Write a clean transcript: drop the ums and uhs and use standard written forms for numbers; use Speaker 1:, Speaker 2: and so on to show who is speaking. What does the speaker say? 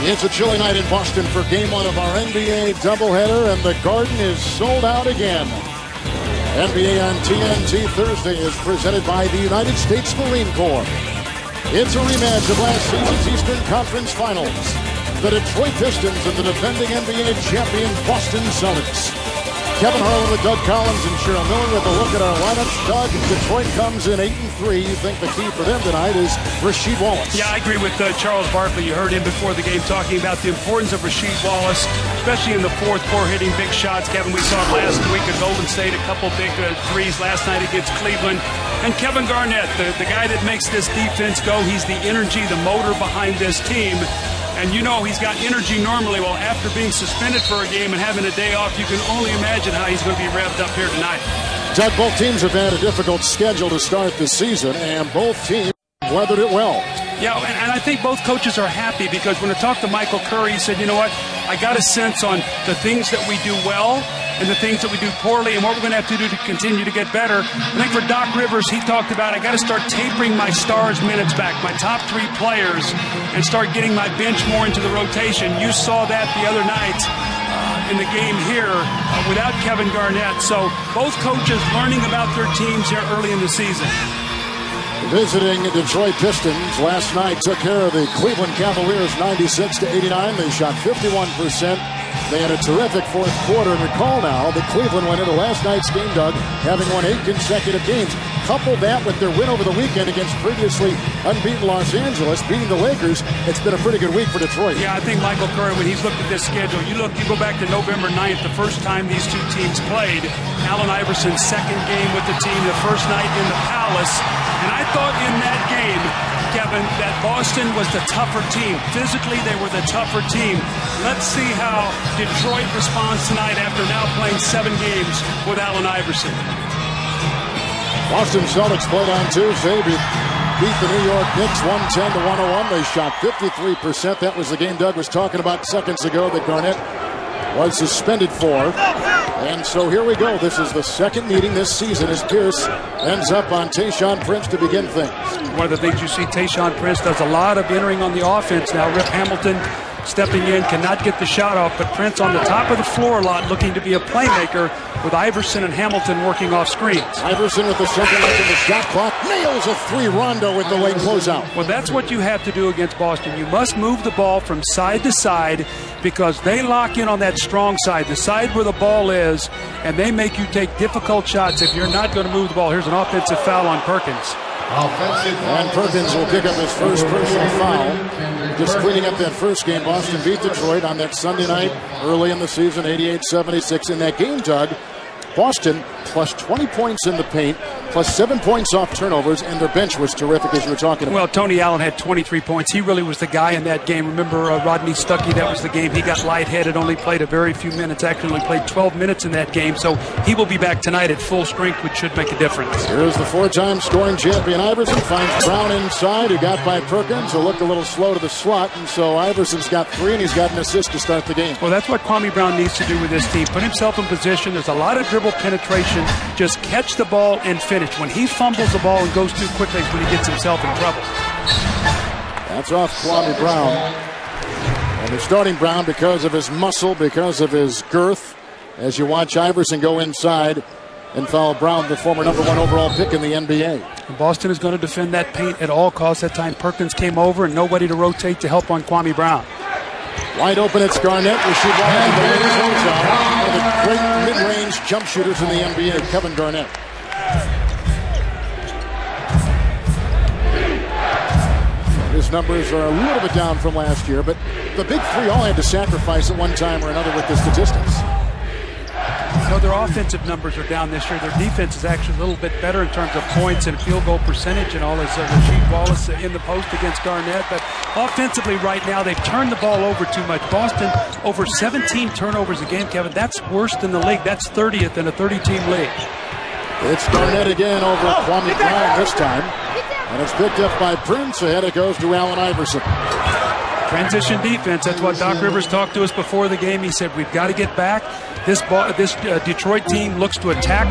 Speaker 1: It's a chilly night in Boston for game one of our NBA doubleheader, and the Garden is sold out again. NBA on TNT Thursday is presented by the United States Marine Corps. It's a rematch of last season's Eastern Conference Finals. The Detroit Pistons and the defending NBA champion Boston Celtics. Kevin Harlan with Doug Collins and Cheryl Miller with a look at our lineups. Doug, Detroit comes in 8-3. You think the key for them tonight is Rasheed Wallace?
Speaker 2: Yeah, I agree with Charles Barkley. You heard him before the game talking about the importance of Rasheed Wallace, especially in the fourth quarter, hitting big shots. Kevin, we saw last week at Golden State, a couple big threes last night against Cleveland. And Kevin Garnett, the guy that makes this defense go. He's the energy, the motor behind this team. And you know he's got energy normally. Well, after being suspended for a game and having a day off, you can only imagine how he's going to be revved up here tonight.
Speaker 1: Doug, both teams have had a difficult schedule to start this season, and both teams weathered it well.
Speaker 2: Yeah, and I think both coaches are happy because when I talked to Michael Curry, he said, you know what, I got a sense on the things that we do well and the things that we do poorly and what we're going to have to do to continue to get better. I think for Doc Rivers, he talked about, I got to start tapering my stars minutes back, my top three players, and start getting my bench more into the rotation. You saw that the other night in the game here without Kevin Garnett. So both coaches learning about their teams here early in the season.
Speaker 1: Visiting Detroit Pistons last night took care of the Cleveland Cavaliers 96-89. They shot 51%. They had a terrific fourth quarter. And recall now that Cleveland went into last night's game, Doug, having won 8 consecutive games. Couple that with their win over the weekend against previously unbeaten Los Angeles, beating the Lakers. It's been a pretty good week for Detroit.
Speaker 2: Yeah, I think Michael Curry, when he's looked at this schedule, you go back to November 9th, the first time these two teams played. Allen Iverson's second game with the team, the first night in the Palace. And I thought in that game, Kevin, that Boston was the tougher team. Physically, they were the tougher team. Let's see how Detroit responds tonight after now playing 7 games with Allen Iverson.
Speaker 1: Boston Celtics played on Tuesday, beat the New York Knicks 110-101. They shot 53%. That was the game Doug was talking about seconds ago that Garnett was suspended for. And so here we go. This is the second meeting this season as Pierce ends up on Tayshaun Prince to begin things.
Speaker 2: One of the things you see, Tayshaun Prince does a lot of entering on the offense now. Rip Hamilton stepping in, cannot get the shot off, but Prince on the top of the floor a lot, looking to be a playmaker with Iverson and Hamilton working off screens.
Speaker 1: Iverson with the second left of the shot clock, nails a 3 Rondo with the late closeout.
Speaker 2: Well, that's what you have to do against Boston. You must move the ball from side to side because they lock in on that strong side, the side where the ball is, and they make you take difficult shots if you're not going to move the ball. Here's an offensive foul on Perkins.
Speaker 1: And Perkins will pick up his first personal foul. Just cleaning up that first game. Boston beat Detroit on that Sunday night early in the season, 88-76. In that game, Doug, Boston plus 20 points in the paint, plus 7 points off turnovers, and their bench was terrific, as you were talking about.
Speaker 2: Well, Tony Allen had 23 points. He really was the guy in that game. Remember Rodney Stuckey, that was the game. He got lightheaded, only played a very few minutes, actually only played 12 minutes in that game. So he will be back tonight at full strength, which should make a difference.
Speaker 1: Here's the 4-time scoring champion Iverson, finds Brown inside, who got by Perkins, who looked a little slow to the slot, and so Iverson's got 3, and he's got an assist to start the game.
Speaker 2: Well, that's what Kwame Brown needs to do with this team. Put himself in position. There's a lot of dribble penetration. Just catch the ball and finish. When he fumbles the ball and goes too quickly, it's when he gets himself in trouble.
Speaker 1: That's off Kwame Brown. And they're starting Brown because of his muscle, because of his girth. As you watch Iverson go inside and foul Brown, the former #1 overall pick in the NBA.
Speaker 2: And Boston is going to defend that paint at all costs. That time Perkins came over and nobody to rotate to help on Kwame Brown.
Speaker 1: Wide open, it's Garnett. Rasheed Wallace, one of the great mid-range jump shooters in the NBA, Kevin Garnett. His numbers are a little bit down from last year, but the big three all had to sacrifice at one time or another with the statistics.
Speaker 2: No, their offensive numbers are down this year. Their defense is actually a little bit better in terms of points and field goal percentage and all. As Rasheed Wallace in the post against Garnett. But offensively right now, they've turned the ball over too much. Boston over 17 turnovers a game, Kevin. That's worse than the league. That's 30th in a 30-team league.
Speaker 1: It's Garnett again over Kwame Brown this time. And it's picked up by Prince. Ahead it goes to Allen Iverson.
Speaker 2: Transition defense. That's what Doc Rivers talked to us before the game. He said, we've got to get back. This Detroit team looks to attack